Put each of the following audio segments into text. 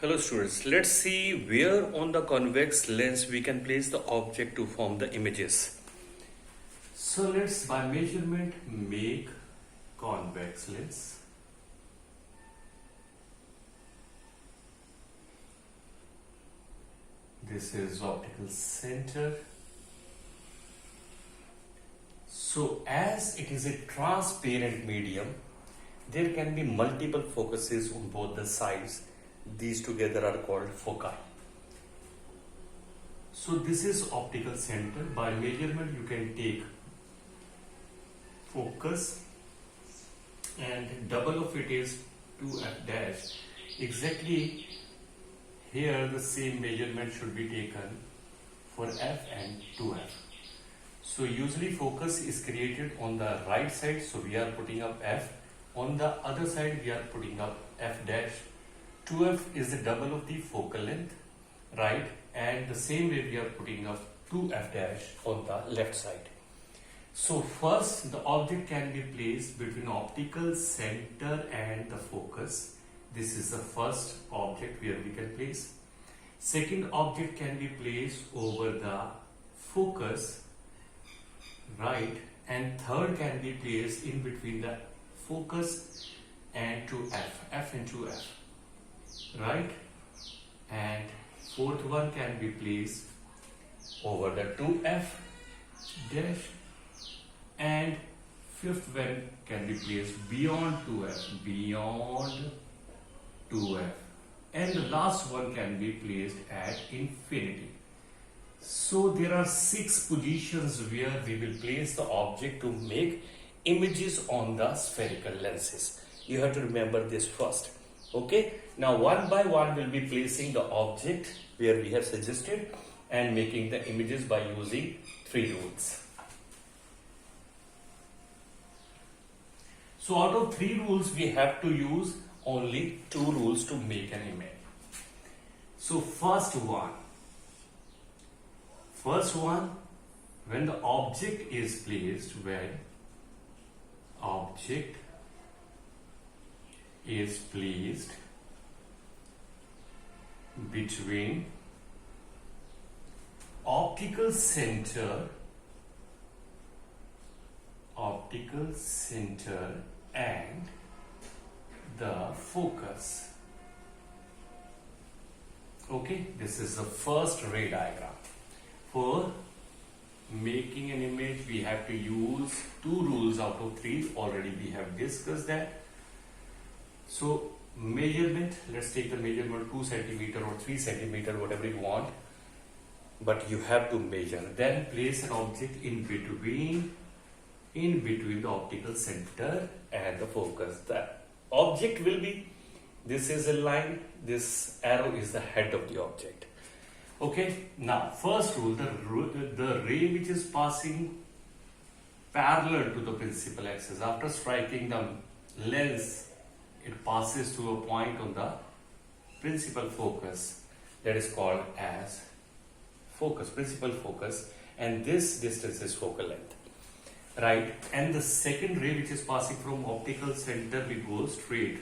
Hello students, let's see where on the convex lens we can place the object to form the images. So let's by measurement make convex lens. This is optical center. So as it is a transparent medium, there can be multiple focuses on both the sides. These together are called foci. So this is optical center. By measurement you can take focus and double of it is 2f dash. Exactly here the same measurement should be taken for f and 2f. So usually focus is created on the right side, so we are putting up f. On the other side we are putting up f dash. 2f is the double of the focal length, right? And the same way we are putting up 2f dash on the left side. So first the object can be placed between optical center and the focus. This is the first object where we can place. Second object can be placed over the focus, right? And third can be placed in between the focus and 2f, f and 2f. Right, and fourth one can be placed over the 2f dash, and fifth one can be placed beyond 2f, and the last one can be placed at infinity. So there are 6 positions where we will place the object to make images on the spherical lenses. You have to remember this first. Okay, now one by one we'll be placing the object where we have suggested and making the images by using 3 rules. So out of 3 rules we have to use only 2 rules to make an image. So first one, when the object is placed, between optical center and the focus. Okay, this is the first ray diagram. For making an image we have to use 2 rules out of 3. Already we have discussed that. So measurement, let's take the measurement 2 centimeter or 3 centimeter, whatever you want, but you have to measure. Then place an object in between the optical center and the focus. The object will be, this is a line, this arrow is the head of the object. Okay, now first rule, the ray which is passing parallel to the principal axis, after striking the lens, it passes to a point on the principal focus, that is called as principal focus, and this distance is focal length, right? And the second ray which is passing from optical center will go straight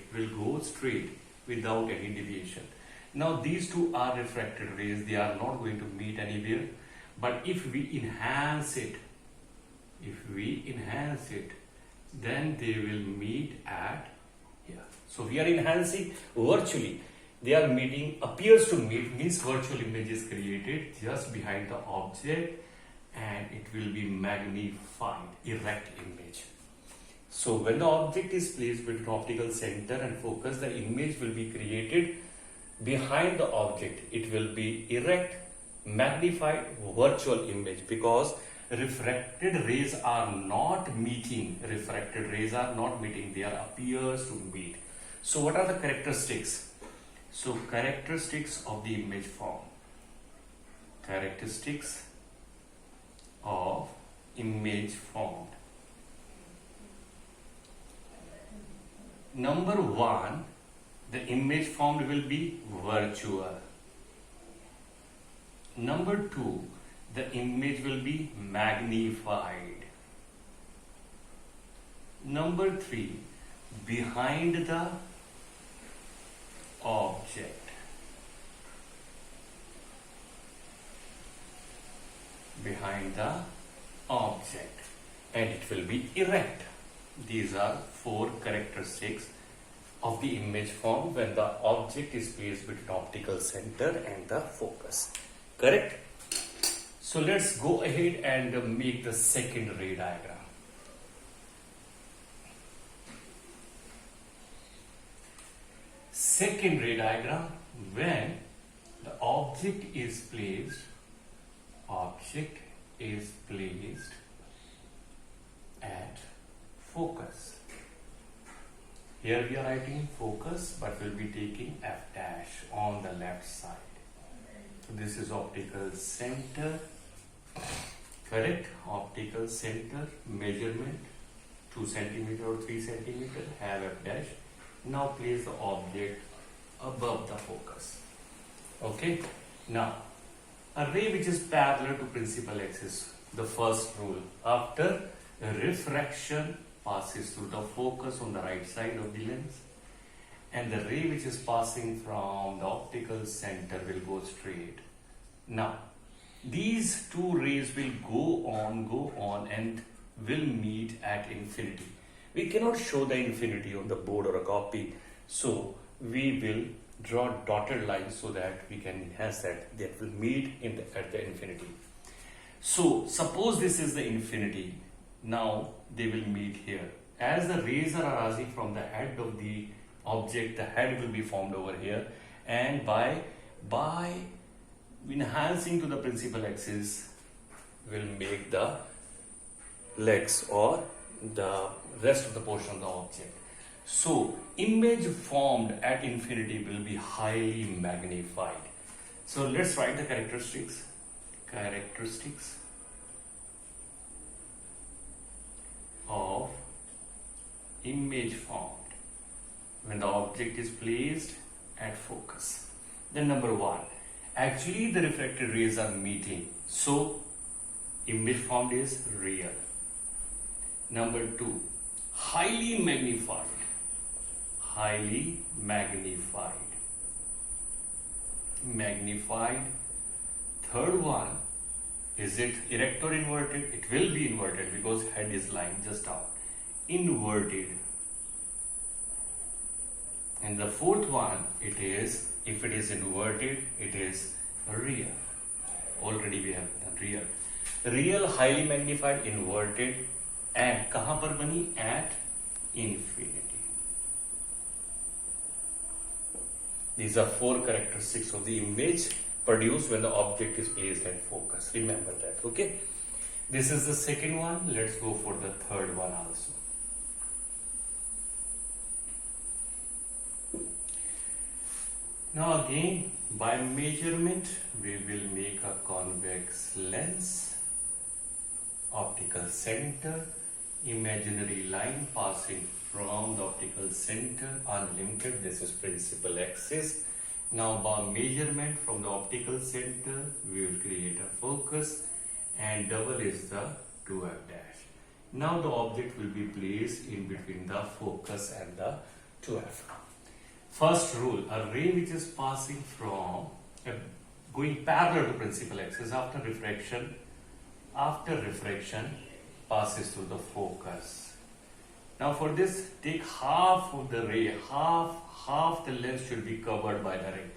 without any deviation. Now these 2 are refracted rays, they are not going to meet anywhere, but if we enhance it, then they will meet at here. So we are enhancing virtually. They are meeting, appears to meet, means virtual image is created just behind the object and it will be magnified, erect image. So when the object is placed between optical center and focus, the image will be created behind the object. It will be erect, magnified, virtual image, because refracted rays are not meeting, they are appears to meet. So what are the characteristics? So characteristics of the image form. Number 1, the image formed will be virtual. Number 2, the image will be magnified. Number 3, behind the object. behind the object, and it will be erect. These are 4 characteristics of the image formed when the object is placed between optical center and the focus. Correct? So let's go ahead and make the second ray diagram. Second ray diagram, when the object is placed at focus. Here we are writing focus, but we'll be taking F dash on the left side. So this is optical center. Correct? Optical center measurement 2 centimeter or 3 centimeter, have F dash. Now place the object above the focus. Okay? Now, a ray which is parallel to principal axis, the first rule, after refraction passes through the focus on the right side of the lens, and the ray which is passing from the optical center will go straight. Now, these two rays will go on and will meet at infinity. We cannot show the infinity on the board or a copy, so we will draw dotted lines so that we can enhance that will meet at the infinity. So suppose this is the infinity. Now they will meet here. As the rays are arising from the head of the object, the head will be formed over here, and by enhancing to the principal axis will make the legs or the rest of the portion of the object. So image formed at infinity will be highly magnified. So let's write the characteristics. Characteristics of image formed when the object is placed at focus. Then number 1, actually the refracted rays are meeting, so image formed is real. Number 2, highly magnified. Third one, is it erect or inverted? It will be inverted because head is lying just out. Inverted. And the fourth one, it is, if it is inverted, it is real. Already we have done real. Real, highly magnified, inverted, and kahan par bani? At infinity. These are 4 characteristics of the image produced when the object is placed at focus. Remember that, okay? This is the second one. Let's go for the third one also. Now again, by measurement, we will make a convex lens, optical center, imaginary line passing from the optical center, unlimited, this is principal axis. Now by measurement from the optical center, we will create a focus, and double is the 2F dash. Now the object will be placed in between the focus and the 2F. First rule, a ray which is passing from, going parallel to principal axis after refraction passes through the focus. Now for this, take half of the ray, half the lens should be covered by the ray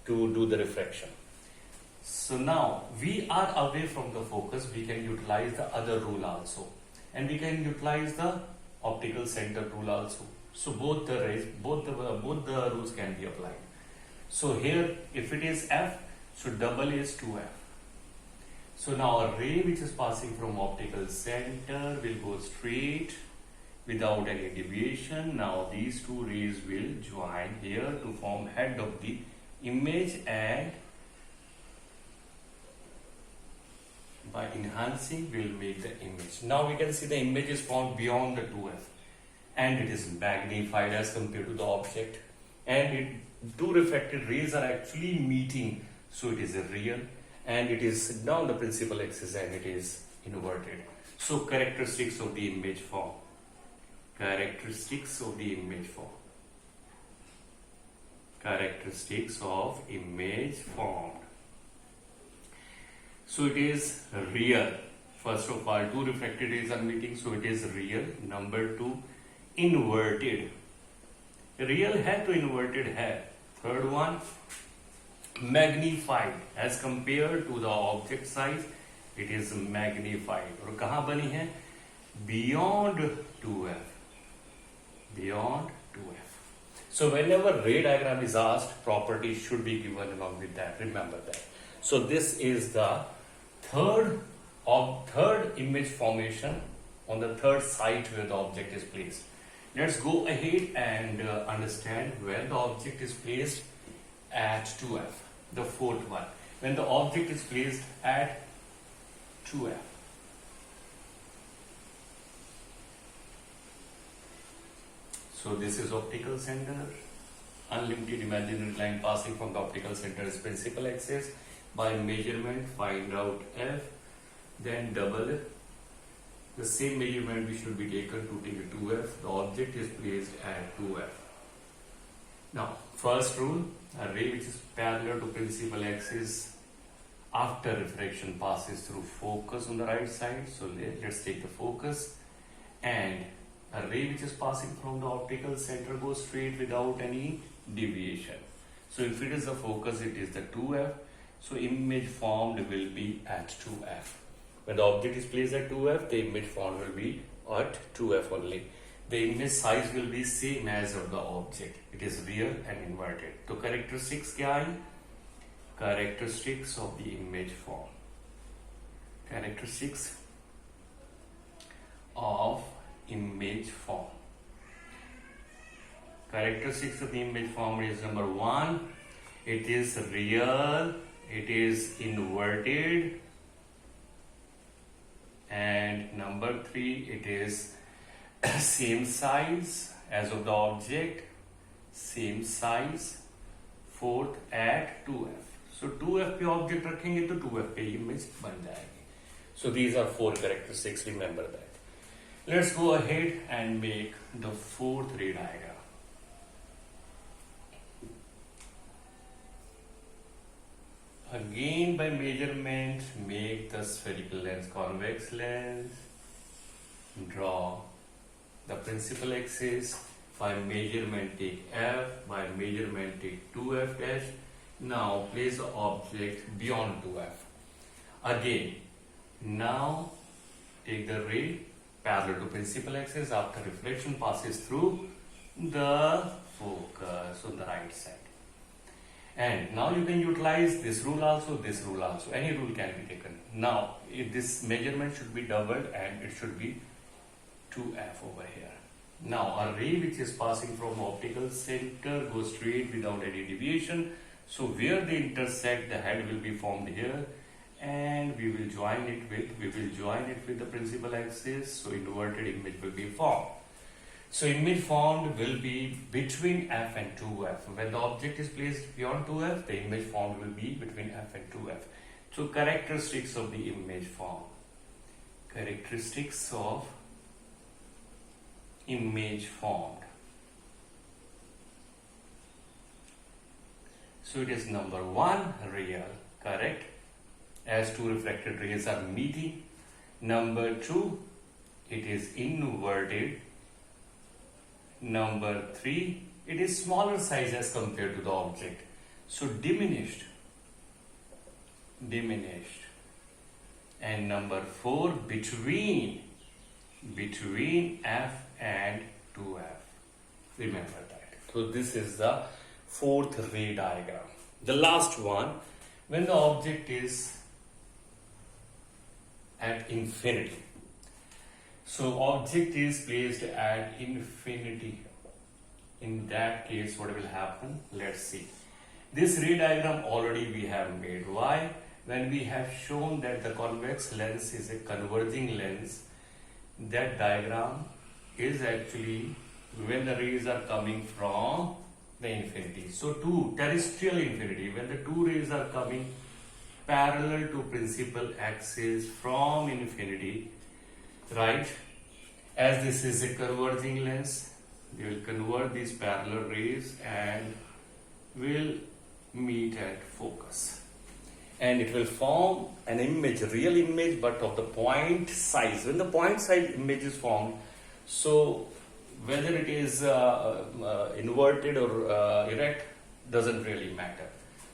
to do the refraction. So now we are away from the focus, we can utilize the other rule also, and we can utilize the optical center rule also. So both the rays, both the rules can be applied. So here, if it is F, so double is 2F. So now a ray which is passing from optical center will go straight without any deviation. Now these two rays will join here to form head of the image, and by enhancing will make the image. Now we can see the image is formed beyond the 2F, and it is magnified as compared to the object, and two refracted rays are actually meeting, so it is a real, and it is down the principal axis and it is inverted. So characteristics of the image form. Characteristics of the image form. Characteristics of image formed. So it is real. First of all, two refracted rays are meeting, so it is real. Number two, inverted. Real है तो inverted है. Third one, magnified. As compared to the object size, it is magnified. और कहाँ बनी है? Beyond 2f. Beyond 2f. So whenever ray diagram is asked, property should be given along with that. Remember that. So this is the third image formation on the third site where the object is placed. Let's go ahead and understand where the object is placed at 2f. The fourth one. When the object is placed at 2f. So this is optical center. Unlimited imaginary line passing from the optical center's principal axis. By measurement, find out f. Then double it. The same measurement we should be taken to take a 2f. The object is placed at 2f. Now, first rule, a ray which is parallel to principal axis after refraction passes through focus on the right side. So let's take the focus, and a ray which is passing from the optical center goes straight without any deviation. So if it is the focus, it is the 2f. So image formed will be at 2f. When the object is placed at 2f, the image formed will be at 2f only. The image size will be same as of the object. It is real and inverted. So characteristics क्या है? Characteristics of the image form. Characteristics of image form. Characteristics of the image form is number one, it is real, it is inverted, and number three, it is same size as of the object, same size. Fourth, at 2f. So 2f पे object रखेंगे तो 2f पे image बन जाएगी. So these are four characteristics. Remember that. Let's go ahead and make the fourth ray diagram. Again, by measurement, make the spherical lens convex lens. Draw the principal axis. By measurement, take f. By measurement, take 2f dash. Now, place the object beyond 2f. Again, now take the ray parallel to principal axis after reflection passes through the focus on the right side. And now you can utilize this rule also, any rule can be taken. Now this measurement should be doubled and it should be 2f over here. Now a ray which is passing from optical center goes straight without any deviation. So where they intersect, the head will be formed here, and we will join it with the principal axis. So inverted image will be formed. So image formed will be between f and 2f. When the object is placed beyond 2f, the image formed will be between f and 2f. So characteristics of the image form. Characteristics of image formed. So it is number one, real, correct, as two refracted rays are meeting. Number two, it is inverted. Number three, it is smaller size as compared to the object. So diminished. And number four, between f and 2f. Remember that. So this is the fourth ray diagram. The last one, when the object is at infinity. So object is placed at infinity. In that case, what will happen? Let's see. This ray diagram already we have made. Why? When we have shown that the convex lens is a converging lens, that diagram is actually when the rays are coming from the infinity. So to terrestrial infinity, when the two rays are coming parallel to principal axis from infinity, right? As this is a converging lens, they will convert these parallel rays and will meet at focus. and it will form an image, real image, but of the point size. When the point size image is formed, so whether it is inverted or erect doesn't really matter.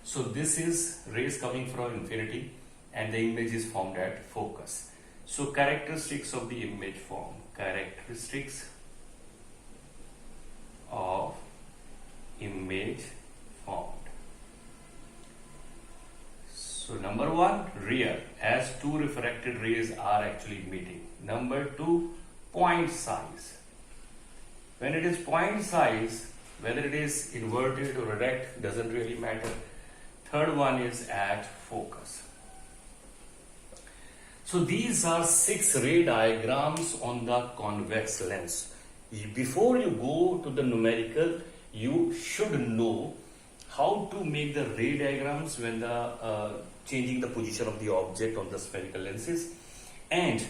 So this is rays coming from infinity and the image is formed at focus. So characteristics of the image form. Characteristics of image formed. So number one, rear, as two refracted rays are actually meeting. Number two, point size. When it is point size, whether it is inverted or erect doesn't really matter. Third one is at focus. So these are 6 ray diagrams on the convex lens. Before you go to the numerical, you should know how to make the ray diagrams when changing the position of the object on the spherical lenses. And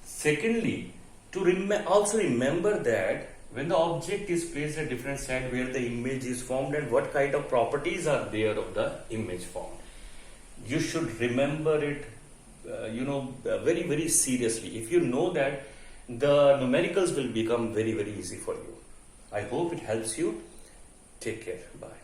secondly, to also remember that when the object is placed at different side where the image is formed and what kind of properties are there of the image formed. You should remember it very, very seriously. If you know that, the numericals will become very, very easy for you. I hope it helps you. Take care. Bye.